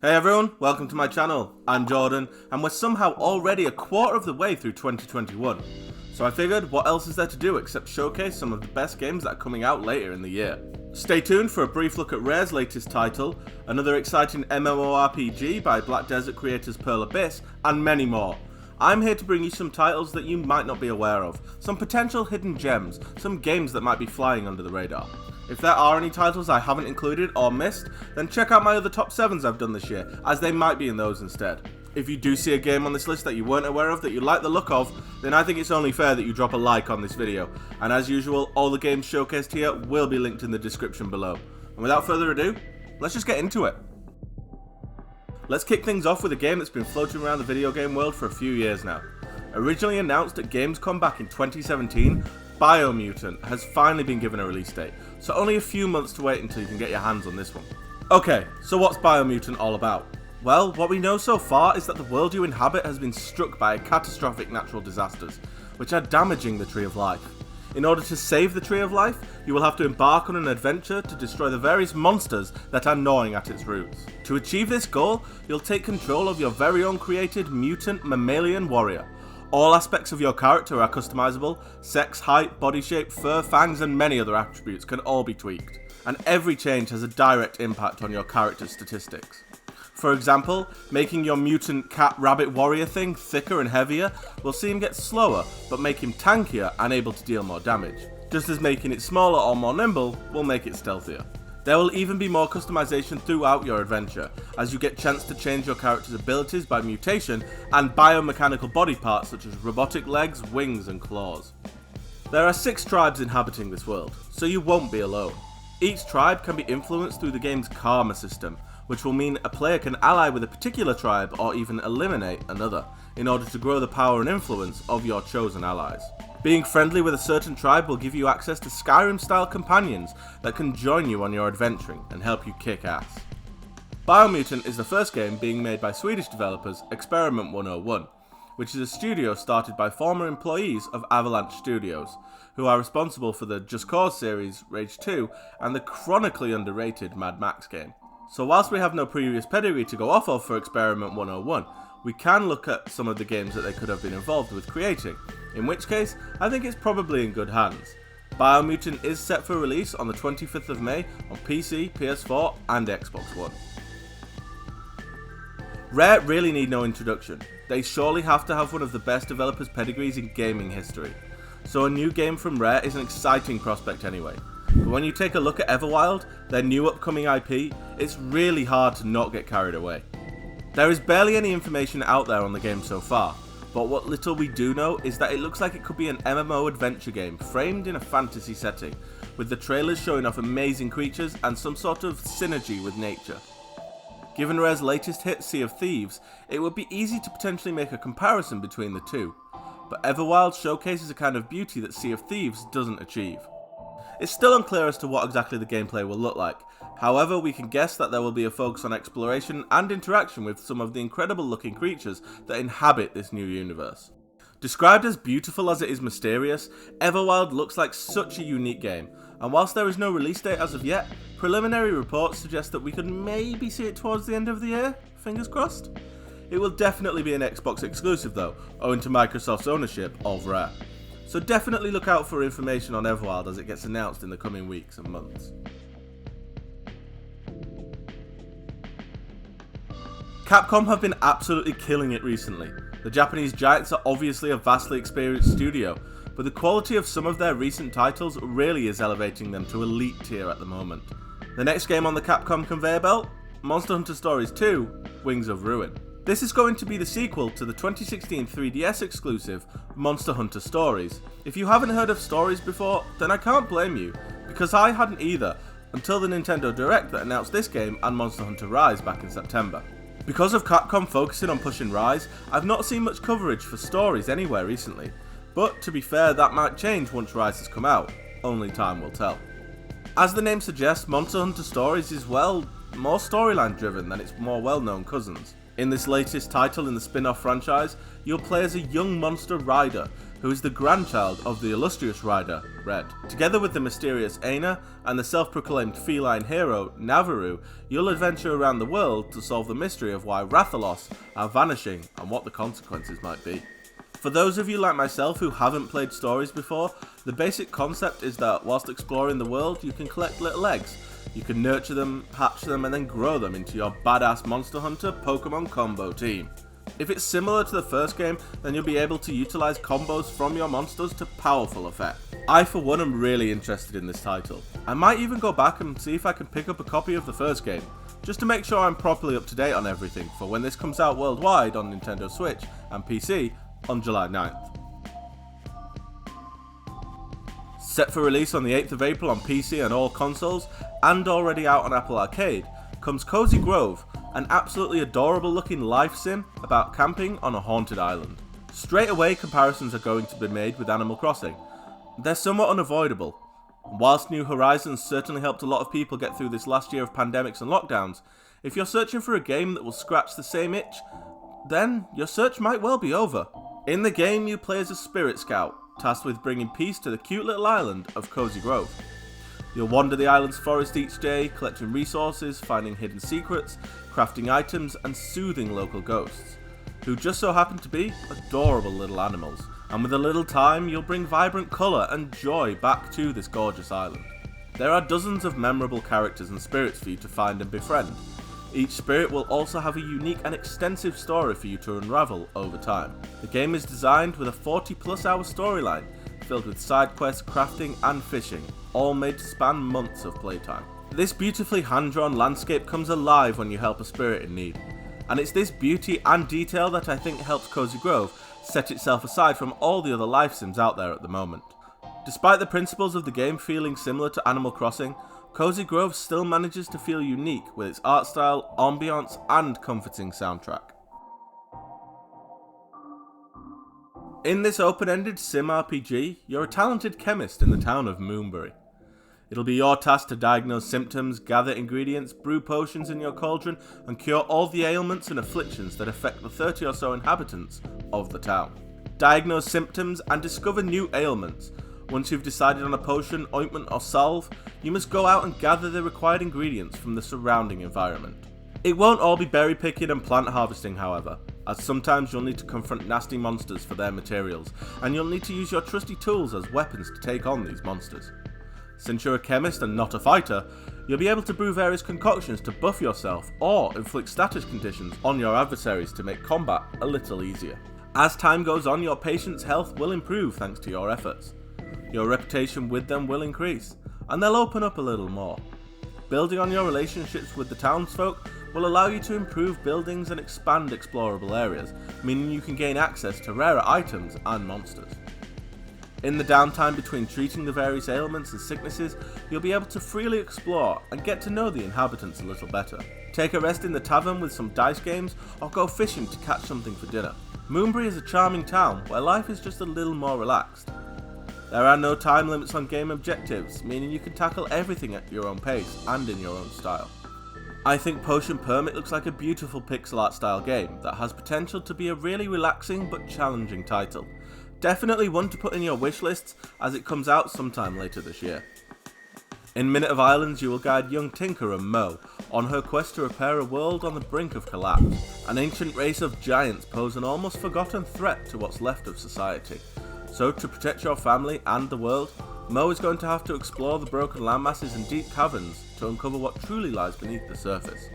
Hey everyone, welcome to my channel. I'm Jordan, and we're somehow already a quarter of the way through 2021. So I figured, what else is there to do except showcase some of the best games that are coming out later in the year. Stay tuned for a brief look at Rare's latest title, another exciting MMORPG by Black Desert creators Pearl Abyss, and many more. I'm here to bring you some titles that you might not be aware of, some potential hidden gems, some games that might be flying under the radar. If there are any titles I haven't included or missed, then check out my other top 7s I've done this year, as they might be in those instead. If you do see a game on this list that you weren't aware of that you like the look of, then I think it's only fair that you drop a like on this video, and as usual, all the games showcased here will be linked in the description below. And without further ado, let's just get into it. Let's kick things off with a game that's been floating around the video game world for a few years now. Originally announced at Gamescom back in 2017, Biomutant has finally been given a release date, so only a few months to wait until you can get your hands on this one. Okay, so what's Biomutant all about? Well, what we know so far is that the world you inhabit has been struck by catastrophic natural disasters, which are damaging the Tree of Life. In order to save the Tree of Life, you will have to embark on an adventure to destroy the various monsters that are gnawing at its roots. To achieve this goal, you'll take control of your very own created mutant mammalian warrior. All aspects of your character are customizable. Sex, height, body shape, fur, fangs, and many other attributes can all be tweaked. And every change has a direct impact on your character's statistics. For example, making your mutant cat rabbit warrior thing thicker and heavier will see him get slower, but make him tankier and able to deal more damage. Just as making it smaller or more nimble will make it stealthier. There will even be more customization throughout your adventure, as you get chance to change your character's abilities by mutation and biomechanical body parts such as robotic legs, wings, and claws. There are 6 tribes inhabiting this world, so you won't be alone. Each tribe can be influenced through the game's karma system, which will mean a player can ally with a particular tribe or even eliminate another, in order to grow the power and influence of your chosen allies. Being friendly with a certain tribe will give you access to Skyrim-style companions that can join you on your adventuring and help you kick ass. Biomutant is the first game being made by Swedish developers Experiment 101, which is a studio started by former employees of Avalanche Studios, who are responsible for the Just Cause series, Rage 2, and the chronically underrated Mad Max game. So whilst we have no previous pedigree to go off of for Experiment 101, we can look at some of the games that they could have been involved with creating, in which case, I think it's probably in good hands. Biomutant is set for release on the 25th of May on PC, PS4 and Xbox One. Rare really need no introduction. They surely have to have one of the best developers' pedigrees in gaming history. So a new game from Rare is an exciting prospect anyway. But when you take a look at Everwild, their new upcoming IP, it's really hard to not get carried away. There is barely any information out there on the game so far, but what little we do know is that it looks like it could be an MMO adventure game framed in a fantasy setting, with the trailers showing off amazing creatures and some sort of synergy with nature. Given Rare's latest hit, Sea of Thieves, it would be easy to potentially make a comparison between the two, but Everwild showcases a kind of beauty that Sea of Thieves doesn't achieve. It's still unclear as to what exactly the gameplay will look like, however we can guess that there will be a focus on exploration and interaction with some of the incredible looking creatures that inhabit this new universe. Described as beautiful as it is mysterious, Everwild looks like such a unique game, and whilst there is no release date as of yet, preliminary reports suggest that we could maybe see it towards the end of the year, fingers crossed. It will definitely be an Xbox exclusive though, owing to Microsoft's ownership of Rare. So definitely look out for information on Everwild as it gets announced in the coming weeks and months. Capcom have been absolutely killing it recently. The Japanese giants are obviously a vastly experienced studio, but the quality of some of their recent titles really is elevating them to elite tier at the moment. The next game on the Capcom conveyor belt? Monster Hunter Stories 2: Wings of Ruin. This is going to be the sequel to the 2016 3DS exclusive Monster Hunter Stories. If you haven't heard of Stories before, then I can't blame you, because I hadn't either, until the Nintendo Direct that announced this game and Monster Hunter Rise back in September. Because of Capcom focusing on pushing Rise, I've not seen much coverage for Stories anywhere recently, but to be fair, that might change once Rise has come out, only time will tell. As the name suggests, Monster Hunter Stories is, well, more storyline driven than its more well-known cousins. In this latest title in the spin-off franchise, you'll play as a young monster rider who is the grandchild of the illustrious rider, Red. Together with the mysterious Aina and the self-proclaimed feline hero, Naviru, you'll adventure around the world to solve the mystery of why Rathalos are vanishing and what the consequences might be. For those of you like myself who haven't played stories before, the basic concept is that whilst exploring the world, you can collect little eggs. You can nurture them, hatch them, and then grow them into your badass Monster Hunter Pokemon combo team. If it's similar to the first game, then you'll be able to utilize combos from your monsters to powerful effect. I for one am really interested in this title. I might even go back and see if I can pick up a copy of the first game, just to make sure I'm properly up to date on everything for when this comes out worldwide on Nintendo Switch and PC on July 9th. Set for release on the 8th of April on PC and all consoles, and already out on Apple Arcade, comes Cozy Grove, an absolutely adorable looking life sim about camping on a haunted island. Straight away comparisons are going to be made with Animal Crossing. They're somewhat unavoidable. Whilst New Horizons certainly helped a lot of people get through this last year of pandemics and lockdowns, if you're searching for a game that will scratch the same itch, then your search might well be over. In the game you play as a spirit scout, tasked with bringing peace to the cute little island of Cozy Grove. You'll wander the island's forest each day, collecting resources, finding hidden secrets, crafting items, and soothing local ghosts, who just so happen to be adorable little animals. And with a little time, you'll bring vibrant colour and joy back to this gorgeous island. There are dozens of memorable characters and spirits for you to find and befriend. Each spirit will also have a unique and extensive story for you to unravel over time. The game is designed with a 40+ hour storyline, filled with side quests, crafting and fishing, all made to span months of playtime. This beautifully hand-drawn landscape comes alive when you help a spirit in need, and it's this beauty and detail that I think helps Cozy Grove set itself aside from all the other life sims out there at the moment. Despite the principles of the game feeling similar to Animal Crossing, Cozy Grove still manages to feel unique with its art style, ambiance and comforting soundtrack. In this open-ended sim RPG, you're a talented chemist in the town of Moonbury. It'll be your task to diagnose symptoms, gather ingredients, brew potions in your cauldron, and cure all the ailments and afflictions that affect the 30 or so inhabitants of the town. Diagnose symptoms and discover new ailments. Once you've decided on a potion, ointment or salve, you must go out and gather the required ingredients from the surrounding environment. It won't all be berry picking and plant harvesting, however, as sometimes you'll need to confront nasty monsters for their materials, and you'll need to use your trusty tools as weapons to take on these monsters. Since you're a chemist and not a fighter, you'll be able to brew various concoctions to buff yourself or inflict status conditions on your adversaries to make combat a little easier. As time goes on, your patient's health will improve thanks to your efforts. Your reputation with them will increase, and they'll open up a little more. Building on your relationships with the townsfolk will allow you to improve buildings and expand explorable areas, meaning you can gain access to rarer items and monsters. In the downtime between treating the various ailments and sicknesses, you'll be able to freely explore and get to know the inhabitants a little better. Take a rest in the tavern with some dice games, or go fishing to catch something for dinner. Moonbury is a charming town where life is just a little more relaxed. There are no time limits on game objectives, meaning you can tackle everything at your own pace and in your own style. I think Potion Permit looks like a beautiful pixel art style game that has potential to be a really relaxing but challenging title. Definitely one to put in your wish lists as it comes out sometime later this year. In Minute of Islands you will guide young Tinker and Mo on her quest to repair a world on the brink of collapse. An ancient race of giants pose an almost forgotten threat to what's left of society. So to protect your family and the world, Mo is going to have to explore the broken landmasses and deep caverns to uncover what truly lies beneath the surface.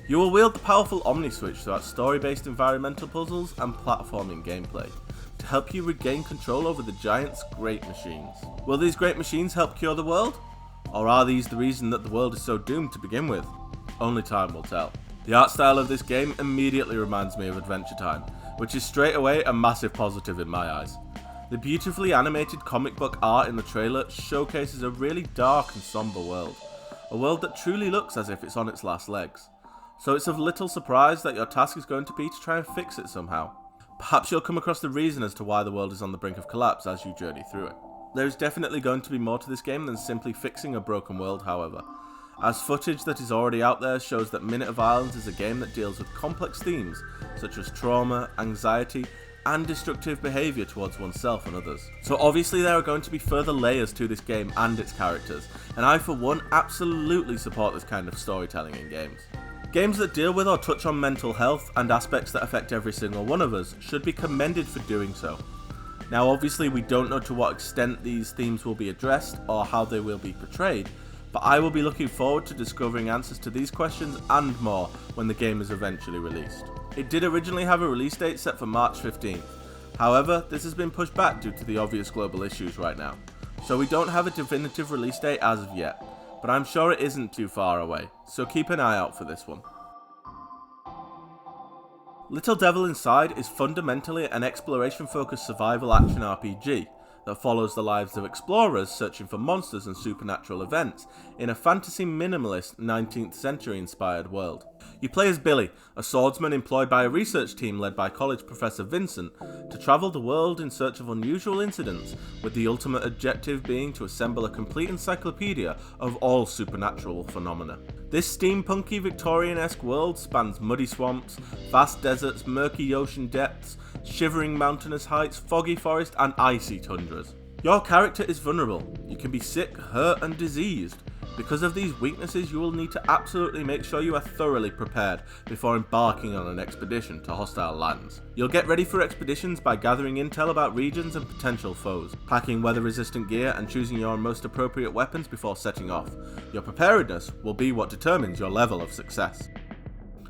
You will wield the powerful Omni Switch throughout story-based environmental puzzles and platforming gameplay to help you regain control over the giants' great machines. Will these great machines help cure the world? Or are these the reason that the world is so doomed to begin with? Only time will tell. The art style of this game immediately reminds me of Adventure Time, which is straight away a massive positive in my eyes. The beautifully animated comic book art in the trailer showcases a really dark and somber world. A world that truly looks as if it's on its last legs. So it's of little surprise that your task is going to be to try and fix it somehow. Perhaps you'll come across the reason as to why the world is on the brink of collapse as you journey through it. There is definitely going to be more to this game than simply fixing a broken world, however, as footage that is already out there shows that Minute of Islands is a game that deals with complex themes such as trauma, anxiety, and destructive behaviour towards oneself and others. So obviously there are going to be further layers to this game and its characters, and I for one absolutely support this kind of storytelling in games. Games that deal with or touch on mental health and aspects that affect every single one of us should be commended for doing so. Now obviously we don't know to what extent these themes will be addressed or how they will be portrayed, but I will be looking forward to discovering answers to these questions and more when the game is eventually released. It did originally have a release date set for March 15th, however this has been pushed back due to the obvious global issues right now, so we don't have a definitive release date as of yet, but I'm sure it isn't too far away, so keep an eye out for this one. Little Devil Inside is fundamentally an exploration-focused survival action RPG that follows the lives of explorers searching for monsters and supernatural events in a fantasy minimalist 19th century inspired world. You play as Billy, a swordsman employed by a research team led by college professor Vincent to travel the world in search of unusual incidents, with the ultimate objective being to assemble a complete encyclopedia of all supernatural phenomena. This steampunky Victorian-esque world spans muddy swamps, vast deserts, murky ocean depths, shivering mountainous heights, foggy forest and icy tundras. Your character is vulnerable. You can be sick, hurt and diseased. Because of these weaknesses, you will need to absolutely make sure you are thoroughly prepared before embarking on an expedition to hostile lands. You'll get ready for expeditions by gathering intel about regions and potential foes, packing weather-resistant gear and choosing your most appropriate weapons before setting off. Your preparedness will be what determines your level of success.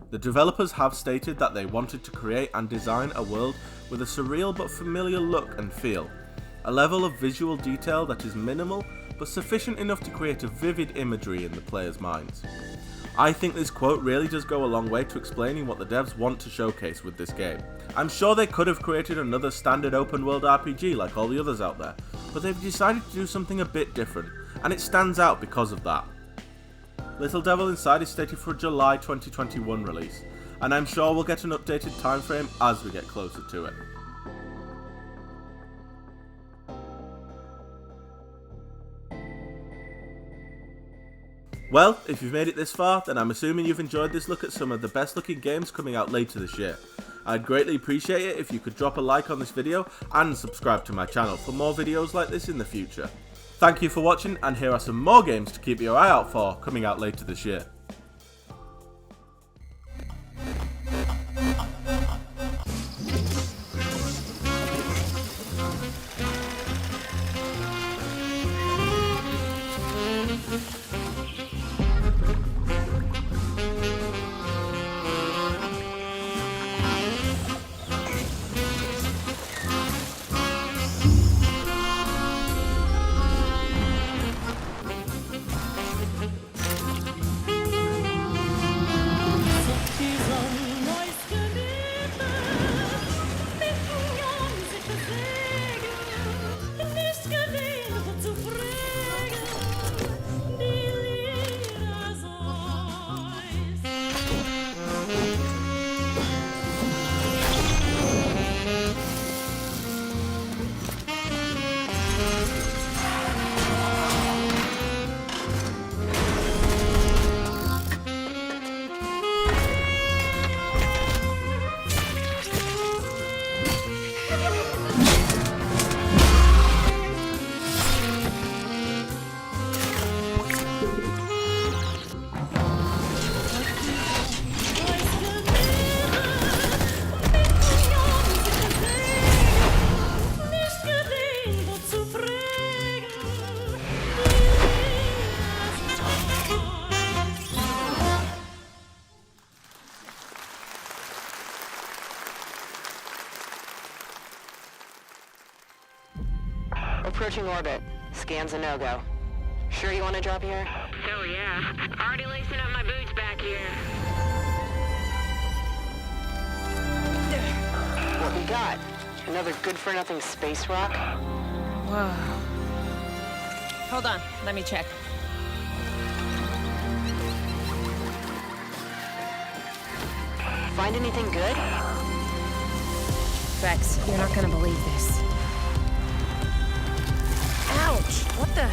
The developers have stated that they wanted to create and design a world with a surreal but familiar look and feel, a level of visual detail that is minimal but sufficient enough to create a vivid imagery in the players' minds. I think this quote really does go a long way to explaining what the devs want to showcase with this game. I'm sure they could have created another standard open world RPG like all the others out there, but they've decided to do something a bit different, and it stands out because of that. Little Devil Inside is stated for a July 2021 release, and I'm sure we'll get an updated timeframe as we get closer to it. Well, if you've made it this far, then I'm assuming you've enjoyed this look at some of the best looking games coming out later this year. I'd greatly appreciate it if you could drop a like on this video and subscribe to my channel for more videos like this in the future. Thank you for watching, and here are some more games to keep your eye out for coming out later this year. Approaching orbit. Scan's a no-go. Sure you want to drop here? Hell yeah. Already lacing up my boots back here. What we got? Another good-for-nothing space rock? Whoa. Hold on, let me check. Find anything good? Vex, you're not gonna believe this. Ouch! What the?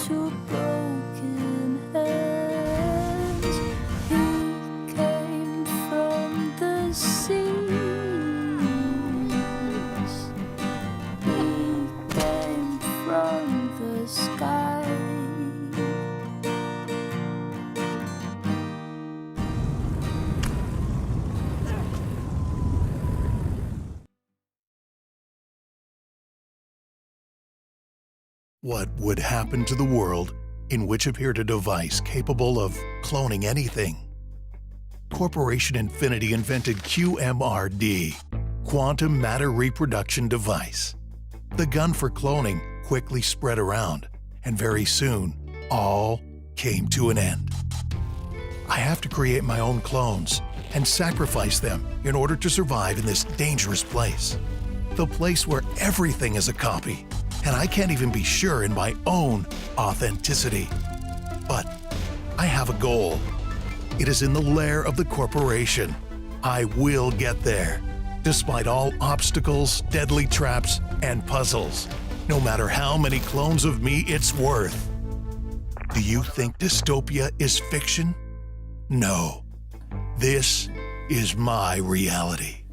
to broken hands. He came from the seas. He came from the sky. What would happen to the world in which appeared a device capable of cloning anything? Corporation Infinity invented QMRD, Quantum Matter Reproduction Device. The gun for cloning quickly spread around, and very soon, all came to an end. I have to create my own clones and sacrifice them in order to survive in this dangerous place. The place where everything is a copy, and I can't even be sure in my own authenticity. But I have a goal. It is in the lair of the corporation. I will get there, despite all obstacles, deadly traps, and puzzles. No matter how many clones of me it's worth. Do you think dystopia is fiction? No. This is my reality.